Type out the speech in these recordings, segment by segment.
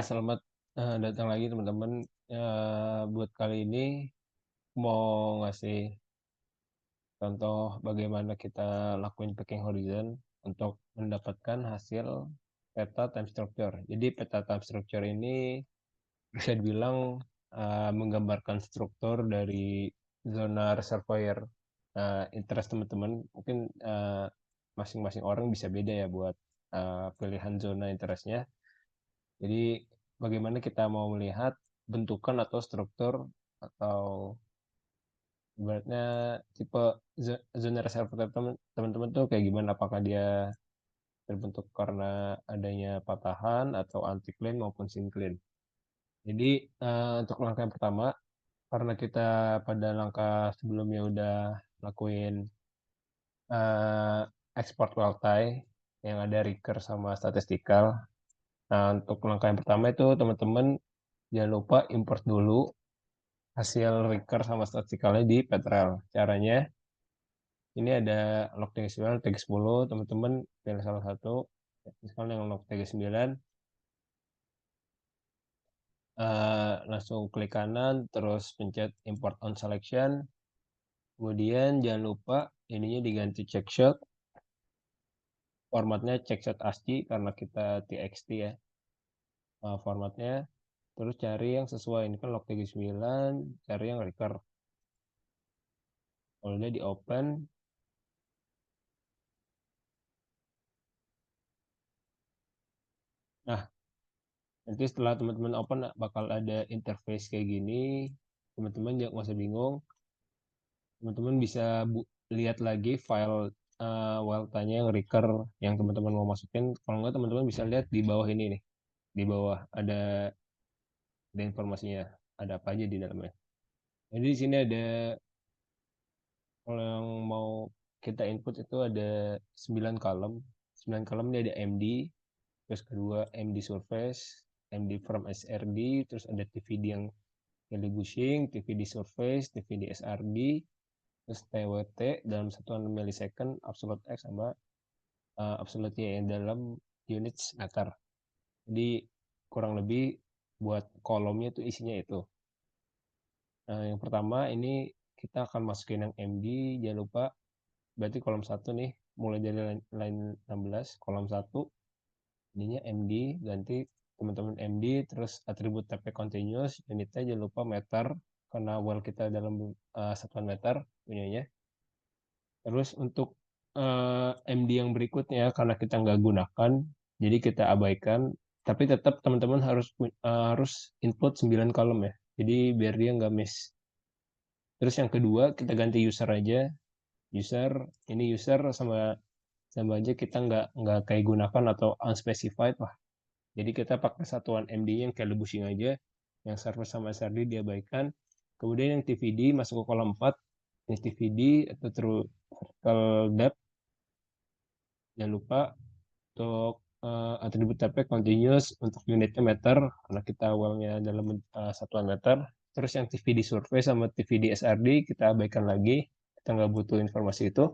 Selamat, datang lagi teman-teman. Buat kali ini mau ngasih contoh bagaimana kita lakuin packing horizon untuk mendapatkan hasil peta time structure. Jadi peta time structure ini bisa dibilang, menggambarkan struktur dari zona reservoir, interest teman-teman. Mungkin, masing-masing orang bisa beda ya buat, pilihan zona interest-nya. Jadi bagaimana kita mau melihat bentukan atau struktur atau ibaratnya tipe zona reservoir teman-teman tuh kayak gimana? Apakah dia terbentuk karena adanya patahan atau anticline maupun syncline. Jadi untuk langkah yang pertama, karena kita pada langkah sebelumnya udah lakuin eh, export multi yang ada Ricker sama statistical. Nah, untuk langkah yang pertama itu teman-teman jangan lupa import dulu hasil Ricker sama statistikalnya di Petrel. Caranya, ini ada log 39, tag 10, teman-teman pilih salah satu. Misalnya yang log 39, langsung klik kanan, terus pencet import on selection. Kemudian jangan lupa ininya diganti checkshot, formatnya checkshot ASCII karena kita TXT ya formatnya. Terus cari yang sesuai, ini kan log 39, cari yang Ricker. Kalau udah di open, nah nanti setelah teman-teman open bakal ada interface kayak gini. Teman-teman jangan nggak usah bingung. Teman-teman bisa lihat lagi file Welta-nya yang Ricker yang teman-teman mau masukin. Kalau nggak teman-teman bisa lihat di bawah ini nih. Di bawah ada informasinya. Ada apa aja di dalamnya. Jadi di sini ada kalau yang mau kita input itu ada 9 column. 9 column ini ada MD, terus kedua MD surface, MD from SRD, terus ada TVD yang Kelly Bushing, TVD surface, TVD SRD, terus TWT dalam satuan milisecond, absolute X sama absolute Y yang dalam units meter. Jadi kurang lebih buat kolomnya itu isinya itu. Nah, yang pertama ini kita akan masukin yang MD, jangan lupa berarti kolom 1 nih, mulai dari line 16, kolom 1, ininya MD, ganti teman-teman MD, terus atribut TP continuous, unitnya jangan lupa meter, karena well kita dalam satuan meter punyanya. Terus untuk MD yang berikutnya karena kita nggak gunakan, jadi kita abaikan. Tapi tetap teman-teman harus input 9 kolom ya. Jadi biar dia nggak miss. Terus yang kedua kita ganti user aja. User ini user sama sama aja kita nggak kayak gunakan atau unspecified lah. Jadi kita pakai satuan MD yang kayak lebusing aja. Yang server sama SRD diabaikan. Kemudian yang TVD masuk ke kolom 4. Ini TVD atau vertical depth. Jangan lupa untuk atribut TP continuous untuk unitnya meter karena kita awalnya dalam satuan meter. Terus yang TVD survei sama TVD SRD kita abaikan lagi, kita nggak butuh informasi itu.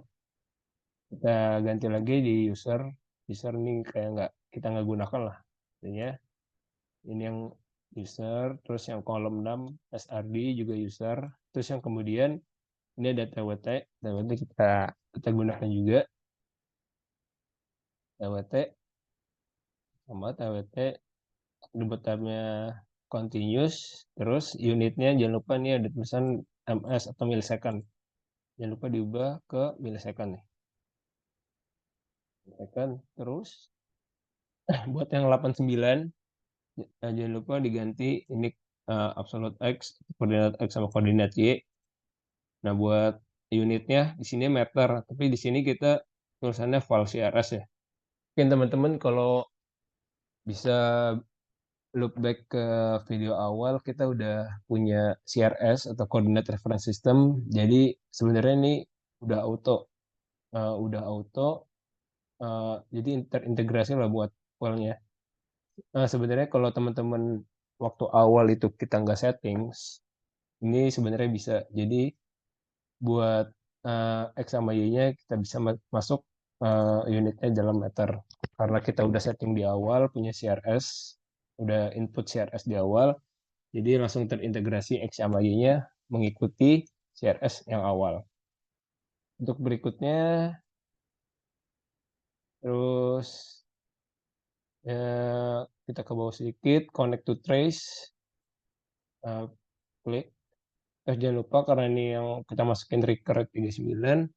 Kita ganti lagi di user. User ini kayak kita nggak gunakan lah. Artinya ini yang user, terus yang kolom 6 SRD juga user, terus yang kemudian ini ada TWT, TWT kita gunakan juga TWT sama TWT debutannya continuous, terus unitnya jangan lupa nih ada tulisan ms atau milisecond, jangan lupa diubah ke milisecond nih, milisecond. Terus buat yang 89 jangan lupa diganti ini absolute x, koordinat x sama koordinat y. Nah buat unitnya di sini meter, tapi di sini kita tulisannya val CRS ya. Mungkin teman-teman kalau bisa look back ke video awal, kita udah punya CRS atau Coordinate Reference System. Jadi sebenarnya ini udah auto, jadi terintegrasi lah buat file-nya. Sebenarnya kalau teman-teman waktu awal itu kita nggak settings, ini sebenarnya bisa. Jadi buat X sama Y-nya kita bisa masuk unitnya dalam meter. Karena kita udah setting di awal punya CRS, udah input CRS di awal, jadi langsung terintegrasi X sama Y-nya mengikuti CRS yang awal. Untuk berikutnya, terus kita ke bawah sedikit, connect to trace, klik. Terus jangan lupa karena ini yang kita masukin record 39,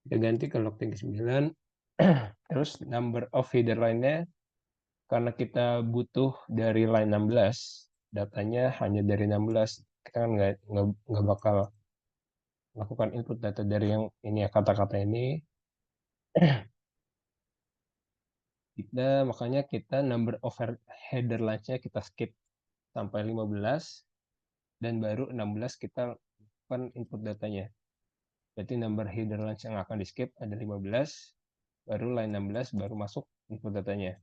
kita ganti ke log 39. Terus number of header line-nya, karena kita butuh dari line 16, datanya hanya dari 16, kita kan nggak bakal lakukan input data dari yang ini ya, kata-kata ini. Makanya kita number of header line-nya kita skip sampai 15, dan baru 16 kita lakukan input datanya. Berarti number header line yang akan di skip ada 15, baru line 16 baru masuk input datanya.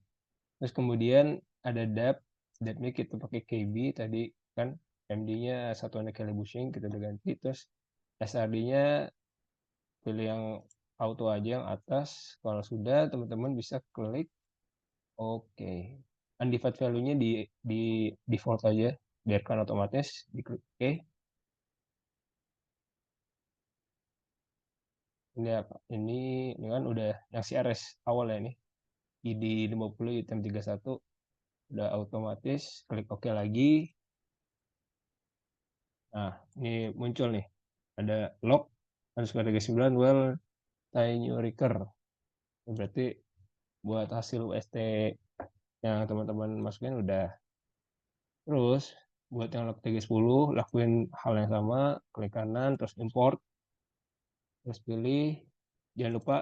Terus kemudian ada depth-nya kita pakai KB tadi kan, MD-nya satuan kali bushing kita udah ganti. Terus SRD-nya pilih yang auto aja yang atas. Kalau sudah, teman-teman bisa klik OK. Undefined value-nya di default aja, biarkan otomatis, diklik OK. Ini apa? Ini kan udah yang CRS awal ya ini. ID 50 item 31 udah otomatis, klik OK lagi. Nah, ini muncul nih. Ada log underscore 39 well tiny record. Berarti buat hasil UST yang teman-teman masukin udah. Terus buat yang log TG10 lakuin hal yang sama, klik kanan terus import. Terus pilih, jangan lupa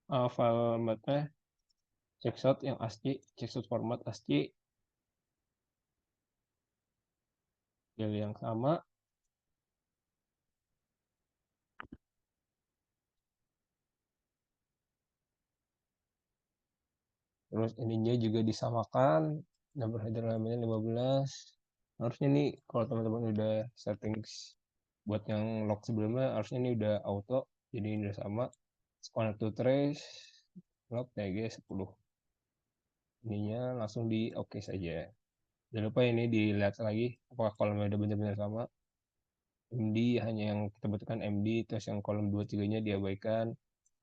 file formatnya checkshot yang ASCII, checkshot format ASCII. Pilih yang sama. Terus ininya juga disamakan, number header line-nya 15. Harusnya nih kalau teman-teman udah settings buat yang log sebelumnya, harusnya ini udah auto, jadi ini udah sama. Connect to trace, log TG 10. Ininya langsung di OK saja. Jangan lupa ini dilihat lagi apakah kolomnya udah benar-benar sama. MD hanya yang kita butuhkan MD, terus yang kolom 2-3-nya diabaikan.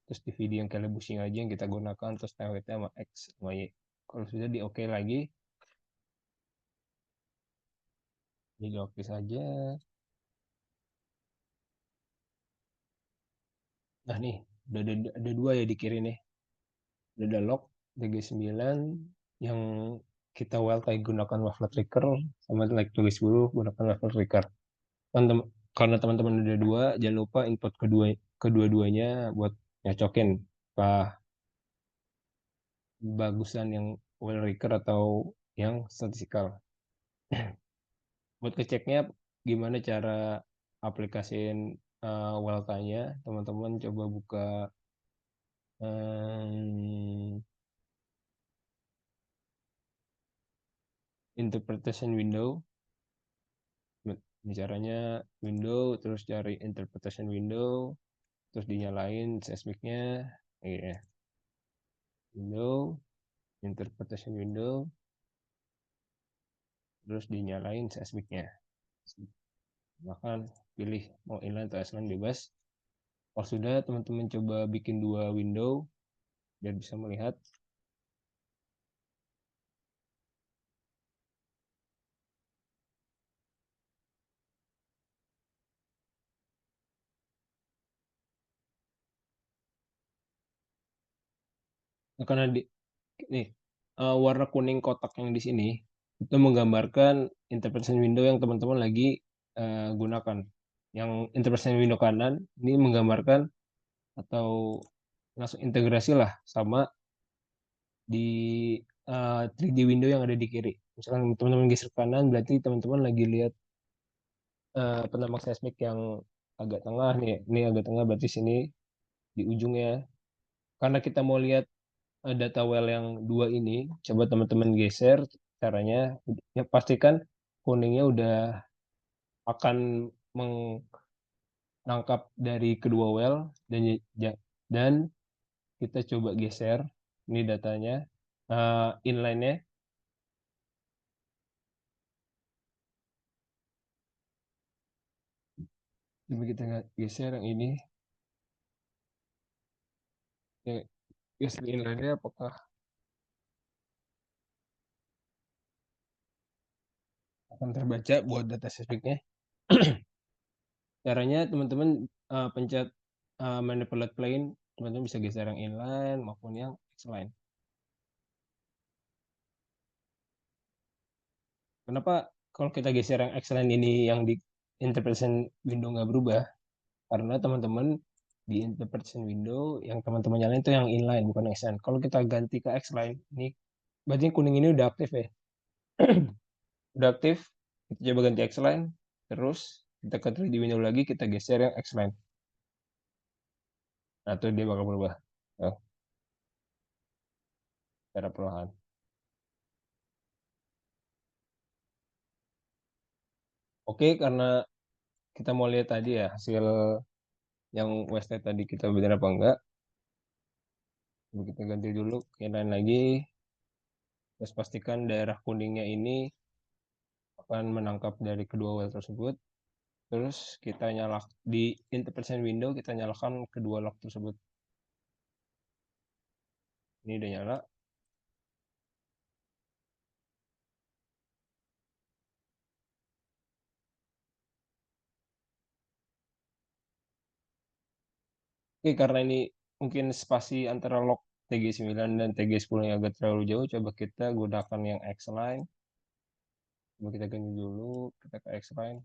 Terus DVD yang kalian bushing aja yang kita gunakan, terus TWT sama X sama Y. Kalau sudah di OK lagi, jadi oke saja. Nah nih, udah ada dua ya di kiri nih. Udah ada log DG9 yang kita type gunakan wavelet trigger, sama like tulis dulu gunakan wavelet trigger. Karena teman-teman udah dua, jangan lupa input kedua-duanya buat nyocokin apa bagusan yang well trigger atau yang statistikal. Buat ngeceknya gimana cara aplikasiin Welta-nya, teman-teman coba buka interpretation window. Ini caranya window, terus cari interpretation window, terus dinyalain seismicnya, ya. Window, interpretation window, terus dinyalain seismicnya. Bahkan pilih mau inline atau outline bebas. Kalau sudah, teman-teman coba bikin dua window biar bisa melihat. Nah, karena nih warna kuning kotak yang di sini itu menggambarkan interpretation window yang teman-teman lagi gunakan. Yang interpretation window kanan ini menggambarkan atau langsung integrasi lah sama di 3D window yang ada di kiri. Misalkan teman-teman geser kanan, berarti teman-teman lagi lihat penambang seismik yang agak tengah nih. Ini agak tengah berarti sini di ujungnya. Karena kita mau lihat data well yang dua ini, coba teman-teman geser caranya. Ya, pastikan kuningnya udah akan menangkap dari kedua well, dan kita coba geser ini datanya inline-nya. Coba kita geser yang ini. Ya, geser inline-nya apakah akan terbaca buat data specific-nya? Caranya teman-teman pencet manipulate plane, teman-teman bisa geser yang inline maupun yang X-line. Kenapa kalau kita geser yang X-line ini yang di interpretation window nggak berubah? Karena teman-teman di interpretation window yang teman-teman nyalain itu yang inline bukan X-line. Kalau kita ganti ke X-line, ini berarti kuning ini udah aktif ya. Udah aktif, kita coba ganti X-line, terus kita ke 3D window lagi, kita geser yang X-line. Nah, itu dia bakal berubah. Oh, secara perlahan. Oke, karena kita mau lihat tadi ya hasil yang Westlight tadi kita benar apa enggak. Coba kita ganti dulu ke inline lagi. Terus pastikan daerah kuningnya ini akan menangkap dari kedua well tersebut. Terus kita nyalakan di interpretation window, kita nyalakan kedua lock tersebut. Ini udah nyala. Oke, karena ini mungkin spasi antara lock TG9 dan TG10 yang agak terlalu jauh, coba kita gunakan yang X-line. Coba kita ganti dulu, kita ke X-line.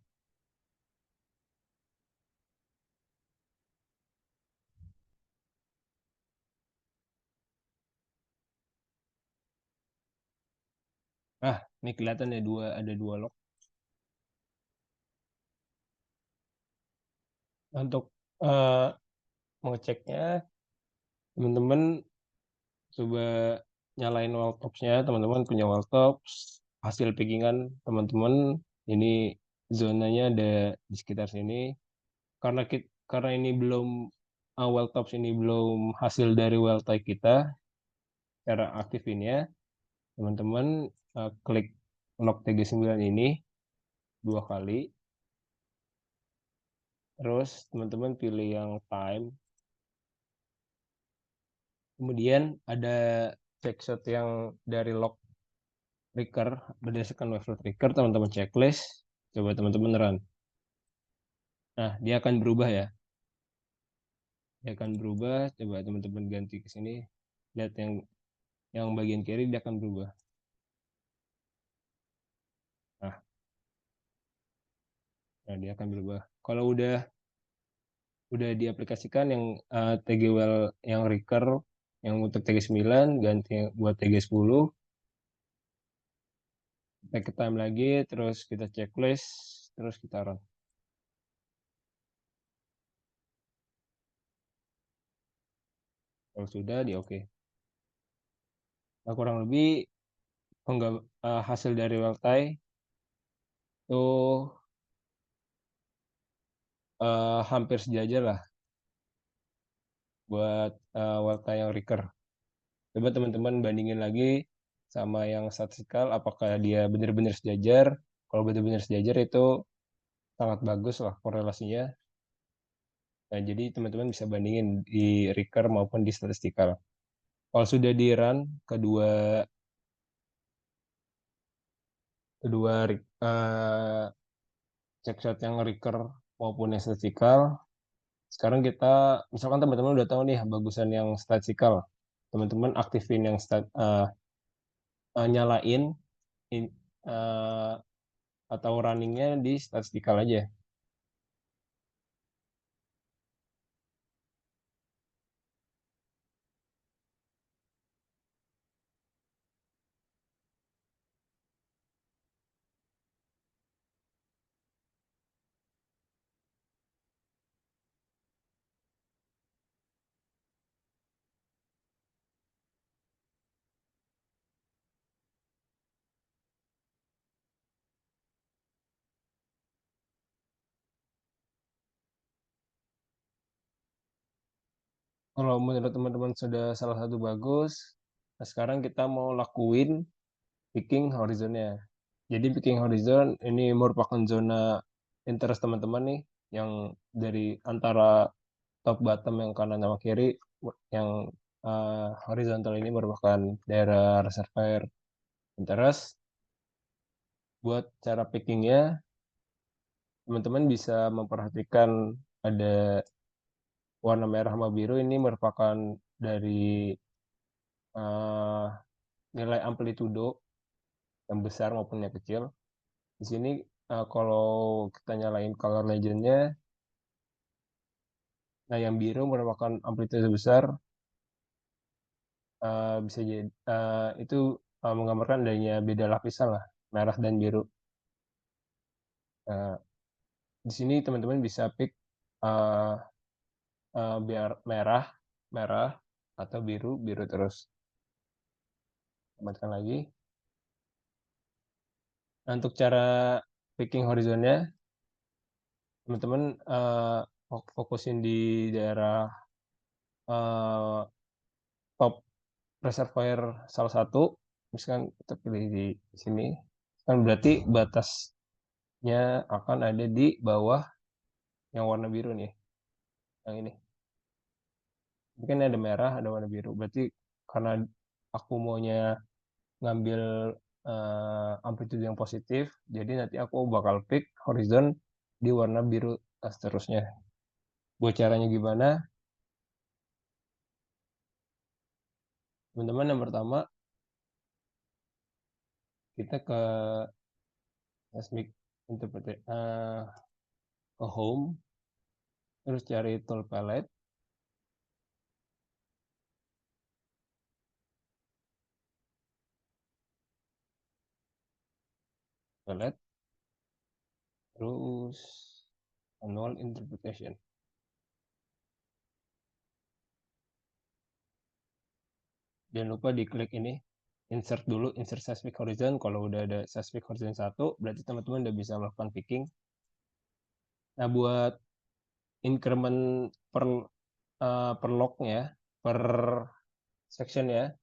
Ah, ini kelihatan ya ada dua lock. Untuk mengeceknya, teman-teman coba nyalain wall tops-nya, teman-teman punya wall tops, hasil packingan teman-teman, ini zonanya ada di sekitar sini. Karena ini belum wall tops ini belum hasil dari well tie kita, cara aktifinnya, teman-teman klik lock TG9 ini 2 kali, terus teman-teman pilih yang time, kemudian ada checkshot yang dari lock trigger berdasarkan wavelet trigger, teman-teman checklist, coba teman-teman run. Nah, dia akan berubah ya. Dia akan berubah, coba teman-teman ganti ke sini, lihat yang bagian kiri dia akan berubah. Nah, dia akan berubah. Kalau udah diaplikasikan yang TG well yang recur yang untuk TG9 ganti buat TG10, kita ke time lagi, terus kita checklist, terus kita run. Kalau sudah di oke. Nah, kurang lebih hasil dari well tie itu hampir sejajar lah buat well tie yang recur. Coba teman-teman bandingin lagi sama yang statistikal, apakah dia benar-benar sejajar. Kalau benar-benar sejajar itu sangat bagus lah korelasinya. Nah, jadi teman-teman bisa bandingin di recur maupun di statistikal. Kalau sudah di run kedua kedua checkshot yang recur maupun yang statistikal, sekarang kita misalkan teman-teman udah tahu nih bagusan yang statistikal, teman-teman aktifin yang nyalain in, uh, atau runningnya di statistikal aja. Kalau menurut teman-teman sudah salah satu bagus, nah sekarang kita mau lakuin picking horizonnya. Jadi picking horizon ini merupakan zona interest teman-teman nih. yang dari antara top bottom yang kanan sama kiri, yang horizontal ini merupakan daerah reservoir interest. Buat cara pickingnya, teman-teman bisa memperhatikan ada warna merah sama biru ini merupakan dari eh, nilai amplitudo yang besar maupun yang kecil. Di sini kalau kita nyalain color legend-nya, nah yang biru merupakan amplitudo besar, bisa jadi itu menggambarkan adanya beda lapisan lah, merah dan biru. Nah, di sini teman-teman bisa pick uh, biar merah, merah, atau biru, biru terus. Tambahkan lagi. Nah, untuk cara picking horizonnya, teman-teman fokusin di daerah uh, top reservoir salah satu. Misalkan kita pilih di sini, kan berarti batasnya akan ada di bawah yang warna biru nih, yang ini. Ini kan ada merah, ada warna biru. Berarti karena aku maunya ngambil amplitude yang positif, jadi nanti aku bakal pick horizon di warna biru seterusnya. Buat caranya gimana? Teman-teman, yang pertama kita ke seismic interpret ke home, terus cari tool palette, palette, terus manual interpretation. Jangan lupa diklik ini, insert dulu, insert seismic horizon. Kalau udah ada seismic horizon satu, berarti teman-teman udah bisa melakukan picking. Nah, buat increment per lognya, per section ya,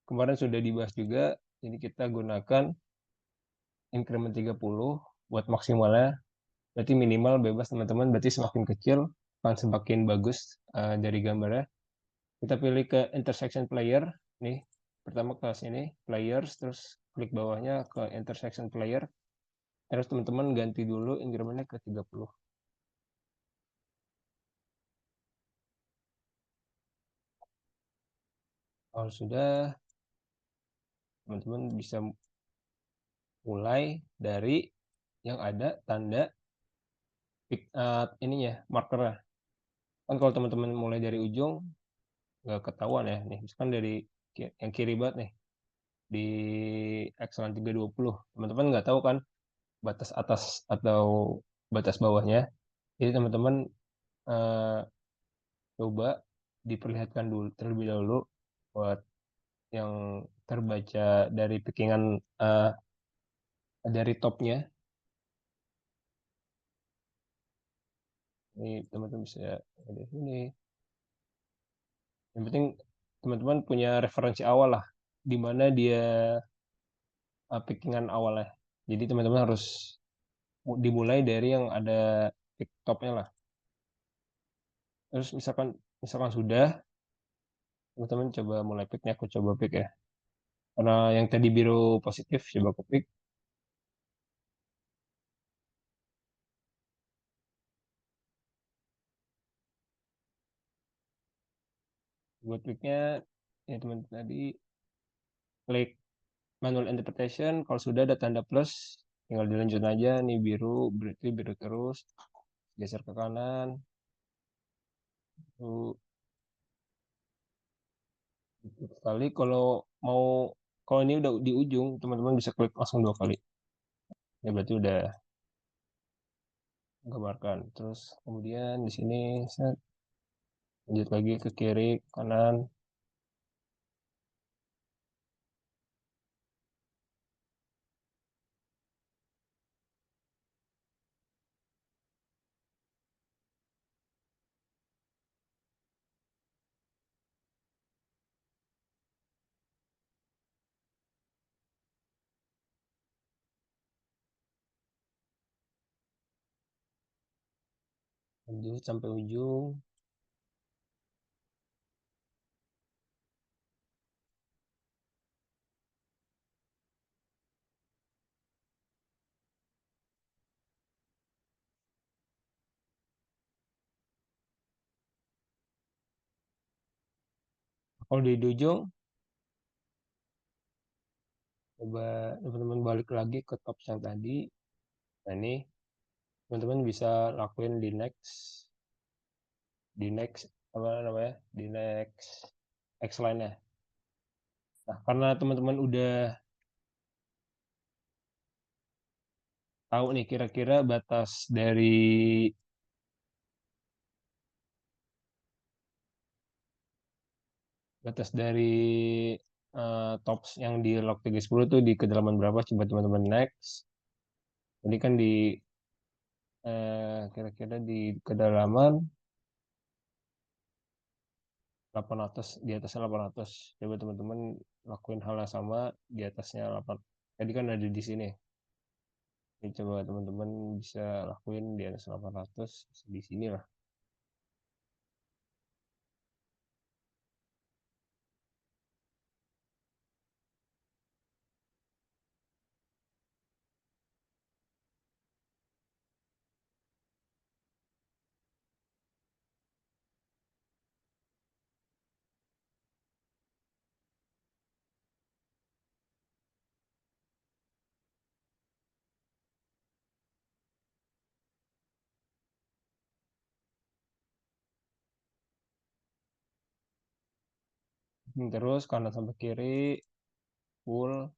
kemarin sudah dibahas juga. Jadi kita gunakan increment 30 buat maksimalnya. Berarti minimal bebas teman-teman. Berarti semakin kecil akan semakin bagus dari gambarnya. Kita pilih ke intersection player. Nih, pertama ke sini, players, terus klik bawahnya ke intersection player. Terus teman-teman ganti dulu incrementnya ke 30. Kalau sudah, teman-teman bisa mulai dari yang ada tanda ininya, markernya. Kan kalau teman-teman mulai dari ujung, nggak ketahuan ya. Nih, misalkan dari yang kiri banget nih, di Excel 320. Teman-teman nggak tahu kan batas atas atau batas bawahnya. Jadi teman-teman eh, coba diperlihatkan dulu terlebih dahulu buat yang terbaca dari pickingan dari topnya. Ini teman-teman bisa ada sini. Yang penting teman-teman punya referensi awal lah, di mana dia pickingan awalnya. Jadi teman-teman harus dimulai dari yang ada pick topnya lah. Terus misalkan misalkan sudah, teman-teman coba mulai picknya, aku coba pick ya. Karena yang tadi biru positif, coba aku pick. Buat picknya, ya teman tadi klik manual interpretation. Kalau sudah ada tanda plus, tinggal dilanjut aja. Nih biru, berarti biru terus. Geser ke kanan. Tuh, sekali. Kalau ini udah di ujung, teman-teman bisa klik langsung 2 kali. Ya berarti udah gambarkan. Terus kemudian di sini saya lanjut lagi ke kiri, kanan. lanjut sampai ujung. Kalau di ujung, coba teman-teman balik lagi ke top yang tadi. Nah ini teman-teman bisa lakuin di next apa namanya, di next X line ya. Nah karena teman-teman udah tahu nih kira-kira batas dari tops yang di log 310 tuh di kedalaman berapa, coba teman-teman next. Jadi kan kira-kira di kedalaman 800, di atasnya 800. Coba teman-teman lakuin hal yang sama di atasnya 8. Tadi kan ada di sini. Jadi coba teman-teman bisa lakuin di atas 800 di sini lah. Terus kanan sampai kiri full.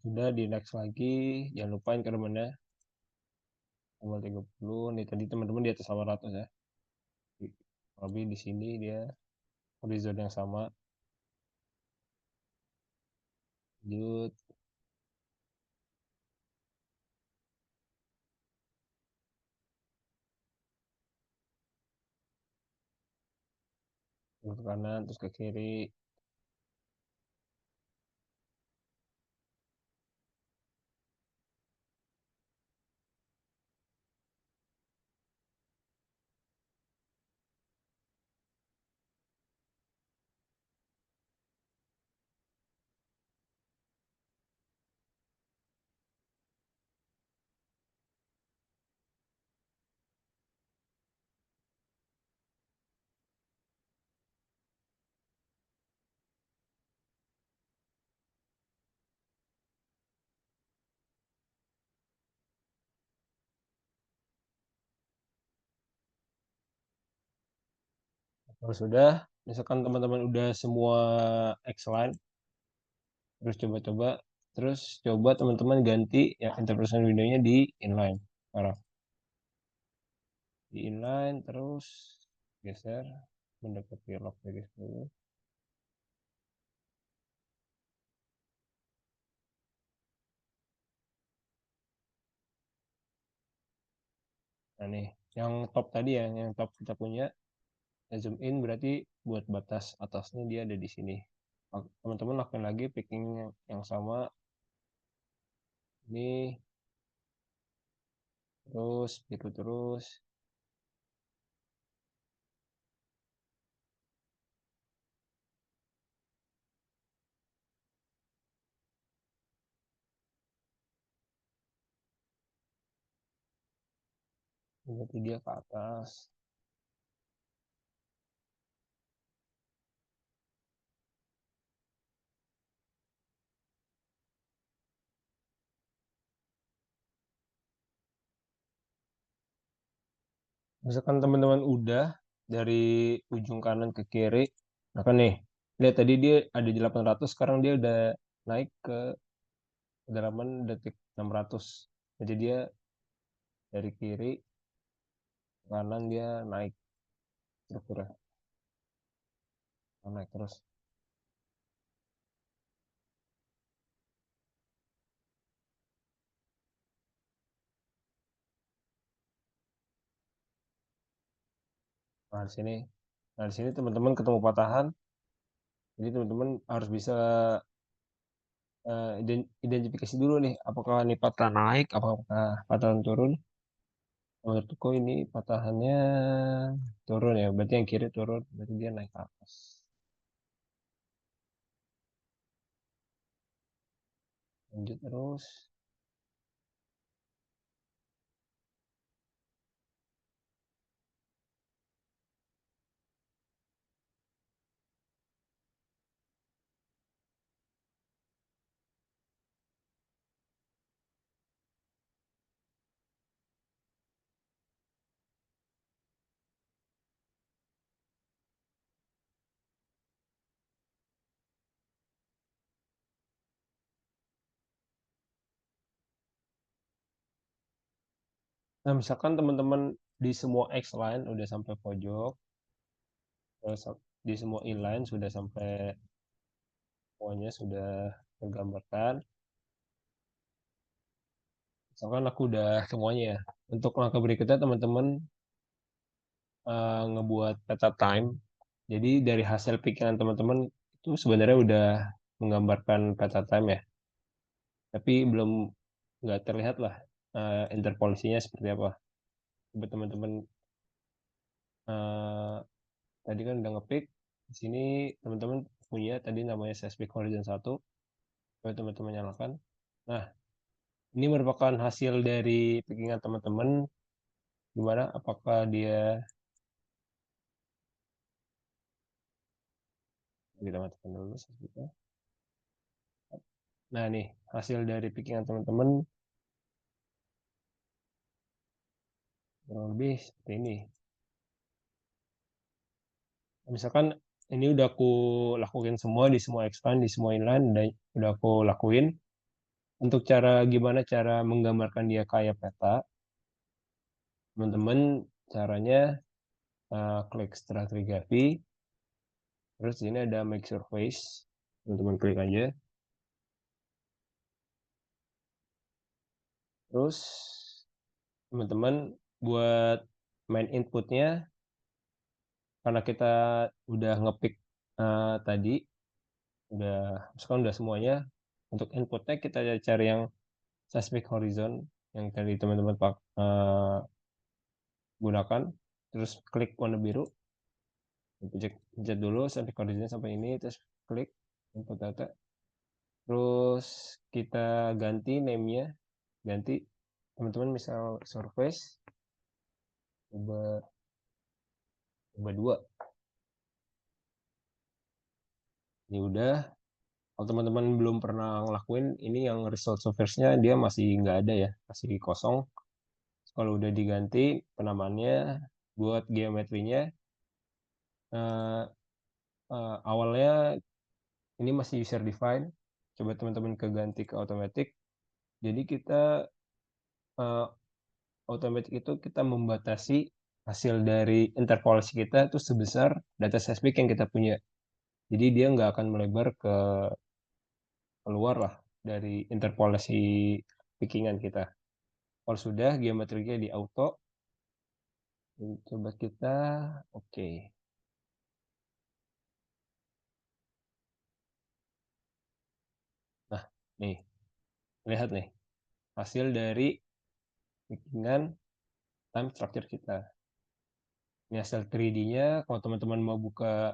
Sudah di next lagi, jangan lupain ke temennya tanggal 30. Nih tadi teman-teman di atas 800 ya. Lebih di sini dia horizon yang sama. Lanjut ke kanan terus ke kiri. Kalau sudah, misalkan teman-teman udah semua X line, terus coba-coba, terus coba teman-teman ganti ya interpretation windownya di inline. Sekarang di inline terus geser mendekati log baris dulu. Nah nih, yang top tadi ya, yang top kita punya, zoom in berarti buat batas atasnya dia ada di sini. Teman-teman lakukan lagi picking yang sama. Ini terus itu terus. Berarti dia ke atas. Misalkan teman-teman udah dari ujung kanan ke kiri, nah kan nih, lihat tadi dia ada di 800, sekarang dia udah naik ke kedalaman detik 600. Jadi dia dari kiri ke kanan dia naik strukturnya, naik terus. Nah, di sini teman-teman ketemu patahan, jadi teman-teman harus bisa identifikasi dulu nih, apakah ini patah naik, apakah patahan turun. Menurutku ini patahannya turun ya, berarti yang kiri turun, berarti dia naik ke atas. Lanjut terus. Nah, misalkan teman-teman di semua X line udah sampai pojok, terus di semua Y line sudah sampai semuanya sudah tergambarkan. Misalkan aku udah semuanya ya. Untuk langkah berikutnya teman-teman ngebuat peta time. Jadi dari hasil pikiran teman-teman itu sebenarnya udah menggambarkan peta time ya. Tapi belum nggak terlihat lah interpolasinya seperti apa. Coba teman-teman eh, tadi kan udah ngepick. Di sini teman-teman punya tadi namanya seismic horizon 1. Coba teman-teman nyalakan. Nah, ini merupakan hasil dari pickingan teman-teman. Gimana? Apakah dia kita matikan dulu seismicnya. Nah, nih hasil dari pickingan teman-teman kurang lebih seperti ini. Misalkan ini udah aku lakuin semua di semua expand, di semua inline, udah aku lakuin. Untuk gimana cara menggambarkan dia kayak peta, teman-teman caranya klik stratigraphy, terus ini ada make surface, teman-teman klik aja. Terus teman-teman buat main inputnya, karena kita udah ngepick tadi, udah misalkan udah semuanya, untuk inputnya kita cari yang seismic horizon yang tadi teman-teman gunakan, terus klik warna biru, pencet dulu seismic horizon sampai ini, terus klik input data, terus kita ganti name-nya, ganti teman-teman misal surface coba coba dua. Ini udah. Kalau teman-teman belum pernah ngelakuin ini, yang result surface-nya dia masih nggak ada ya, masih kosong. Kalau udah diganti penamaannya, buat geometrinya eh, awalnya ini masih user define. Coba teman-teman keganti ke automatic. Jadi kita eh, automatic itu kita membatasi hasil dari interpolasi kita itu sebesar data seismik yang kita punya. Jadi dia nggak akan melebar keluar lah dari interpolasi pickingan kita. Kalau sudah geometrinya di auto, coba kita oke. Nah, nih, lihat nih hasil dari pickingan time structure kita. Ini hasil 3D-nya. Kalau teman-teman mau buka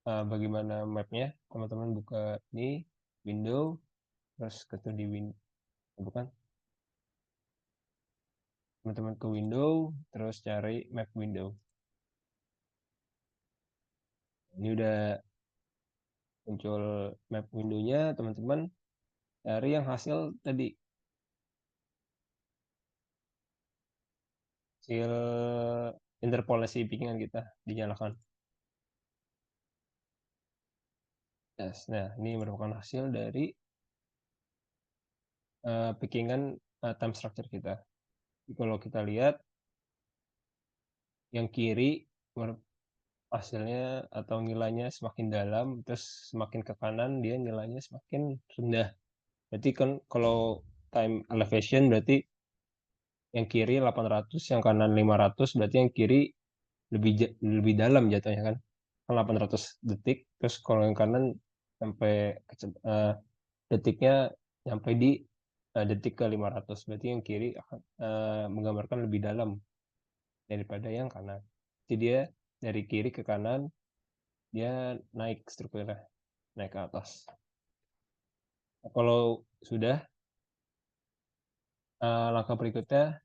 bagaimana mapnya, teman-teman buka ini window, terus ke 2D window, bukan? Teman-teman ke window, terus cari map window. Ini udah muncul map window-nya, teman-teman cari yang hasil tadi, hasil interpolasi pickingan kita dinyalakan. Yes. Nah, ini merupakan hasil dari pickingan time structure kita. Jadi kalau kita lihat yang kiri hasilnya atau nilainya semakin dalam, terus semakin ke kanan dia nilainya semakin rendah. Berarti kan kalau time elevation berarti yang kiri 800, yang kanan 500, berarti yang kiri lebih dalam jatuhnya kan. Kan 800 detik, terus kalau yang kanan sampai detiknya sampai di detik ke 500. Berarti yang kiri akan menggambarkan lebih dalam daripada yang kanan. Jadi dia dari kiri ke kanan dia naik strukturnya, naik ke atas. Nah, kalau sudah langkah berikutnya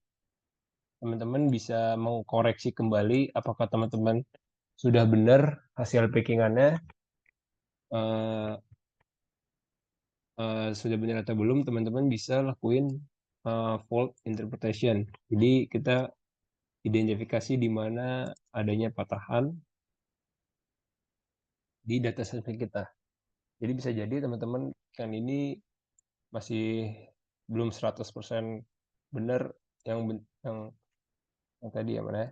teman-teman bisa mengkoreksi kembali apakah teman-teman sudah benar hasil packingannya, uh, sudah benar atau belum. Teman-teman bisa lakuin fault interpretation. Jadi kita identifikasi di mana adanya patahan di data seismik kita. Jadi bisa jadi teman-teman yang ini masih belum 100% benar yang yang yang tadi ya mana ya?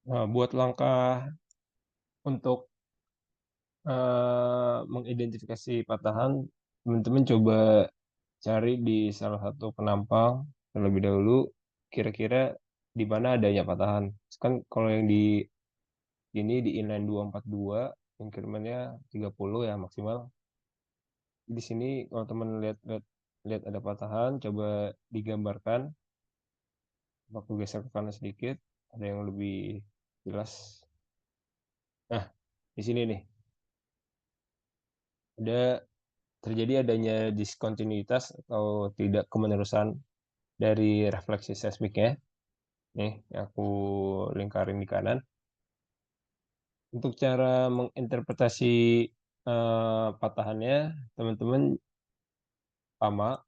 Nah, buat langkah untuk mengidentifikasi patahan, teman-teman coba cari di salah satu penampang terlebih dahulu kira-kira di mana adanya patahan. Kan kalau yang di ini di inline 242 incrementnya 30 ya maksimal. Di sini kalau teman lihat lihat lihat ada patahan, coba digambarkan. Waktu geser ke kanan sedikit, ada yang lebih jelas. Nah, di sini nih ada terjadi adanya diskontinuitas atau tidak kemenerusan dari refleksi seismiknya. Nih, yang aku lingkarin di kanan. Untuk cara menginterpretasi patahannya, teman-teman sama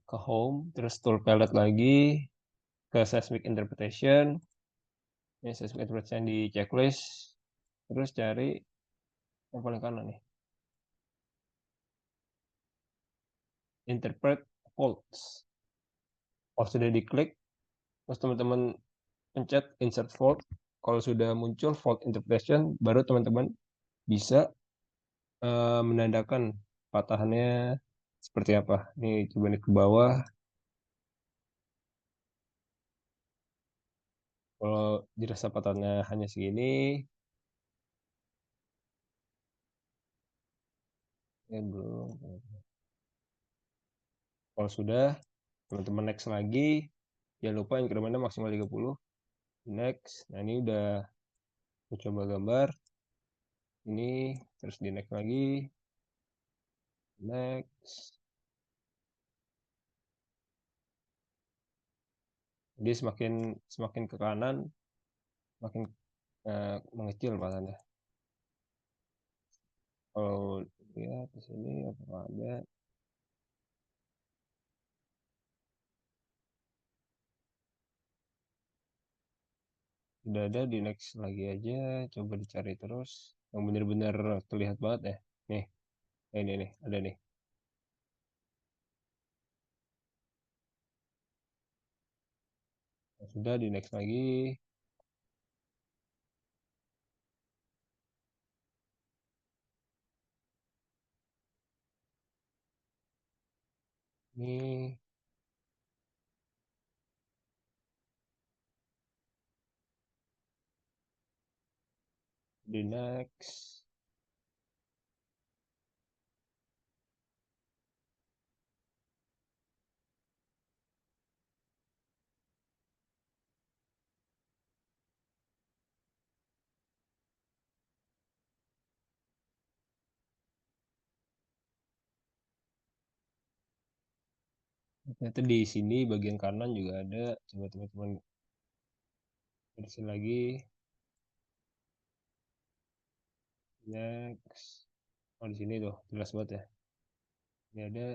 ke home, terus tool palette lagi, ke seismic interpretation. Ini seismic interpretation di checklist, terus cari yang paling kanan nih, interpret faults. Kalau sudah diklik, terus teman-teman pencet insert fault. Kalau sudah muncul fault interpretation, baru teman-teman bisa menandakan patahannya seperti apa. Ini coba nih ke bawah. Kalau dirasa patahannya hanya segini, ya belum. Kalau sudah, teman-teman next lagi. Jangan lupa incrementnya maksimal 30. Next. Nah ini udah coba gambar. Ini terus di next lagi. Next. Jadi semakin semakin ke kanan, makin mengecil patahannya. Kalau lihat di sini apakah ada? Sudah ada, di next lagi aja. Coba dicari terus. Yang benar-benar terlihat banget ya. Nih, Ini nih, ada nih. Nah, sudah di next lagi. Ini di next. Ternyata di sini bagian kanan juga ada. Coba teman-teman bersihin lagi. Next. Oh, di sini tuh jelas banget ya. Ini ada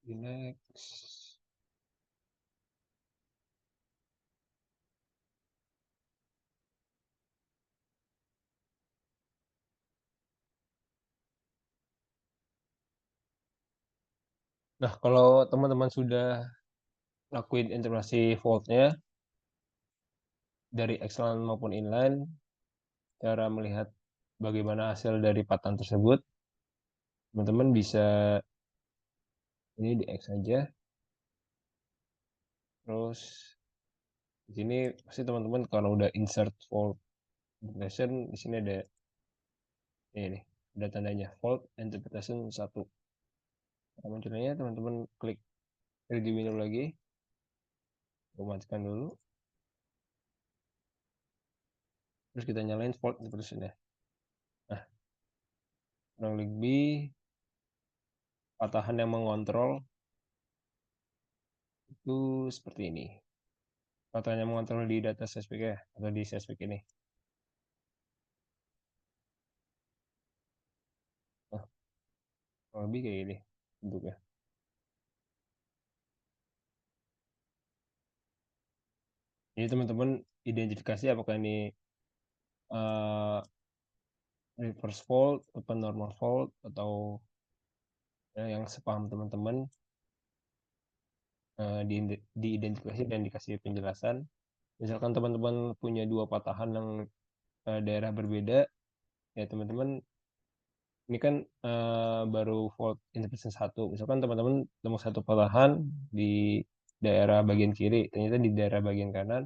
di next. Nah, kalau teman-teman sudah lakuin integrasi voltnya dari external maupun inline, cara melihat bagaimana hasil dari patahan tersebut, teman-teman bisa ini di X aja. Terus di sini pasti teman-teman kalau udah insert volt interpretation, di sini ada ini nih, ada tandanya volt interpretation 1. Nah, munculnya teman-teman klik 3D window lagi, matikan dulu, terus kita nyalain volt interpretation ya. Nah, kurang lebih patahan yang mengontrol itu seperti ini. Patahan yang mengontrol di data sespek ya, atau di sespek ini. Nah, kurang lebih kayak gini bentuknya. Jadi teman-teman identifikasi apakah ini uh, reverse fault, atau normal fault, atau ya, yang sepaham teman-teman diidentifikasi dan dikasih penjelasan. Misalkan teman-teman punya dua patahan yang daerah berbeda, ya teman-teman ini kan baru fault interpretation 1. Misalkan teman-teman temu satu patahan di daerah bagian kiri, ternyata di daerah bagian kanan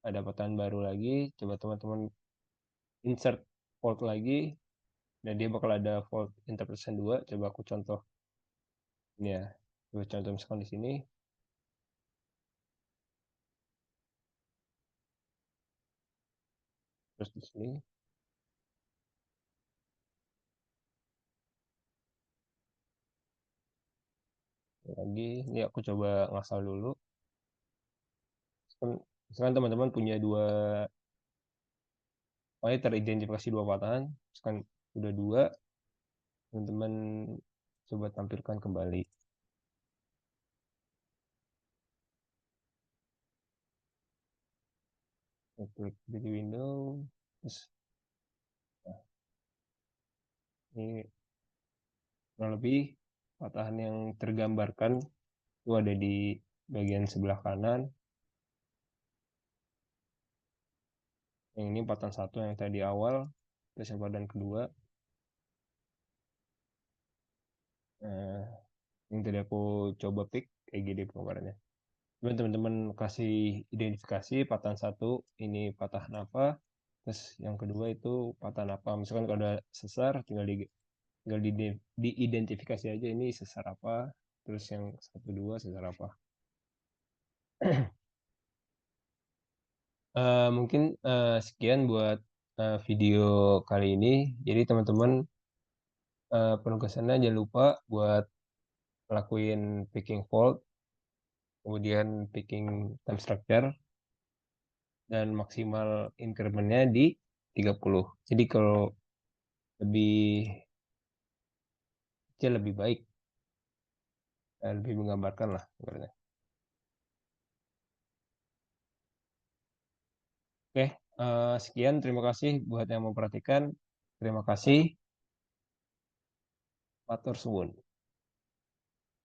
ada patahan baru lagi. Coba teman-teman insert fault lagi, dan dia bakal ada fault interpretation 2. Coba aku contoh ini ya. Coba contoh misalkan di sini, terus di sini lagi. Ini aku coba ngasal dulu. Misalkan teman-teman punya dua, teridentifikasi dua patahan, misalkan udah dua, teman-teman coba tampilkan kembali. Klik di window, terus nah, ini kurang lebih patahan yang tergambarkan itu ada di bagian sebelah kanan. Yang ini patahan satu yang tadi awal, terus yang patahan kedua. Nah, yang tadi aku coba pick kayak gini gambarnya. Teman-teman kasih identifikasi patahan satu ini patahan apa, terus yang kedua itu patahan apa. Misalkan kalau ada sesar, tinggal diidentifikasi aja ini sesar apa, terus yang satu dua sesar apa. Mungkin sekian buat video kali ini. Jadi teman-teman penugasannya jangan lupa buat lakuin picking fault, kemudian picking time structure, dan maksimal incrementnya di 30. Jadi kalau lebih kecil lebih baik, lebih menggambarkan lah sebenarnya. Sekian, terima kasih buat yang memperhatikan. Terima kasih. Matur suwun.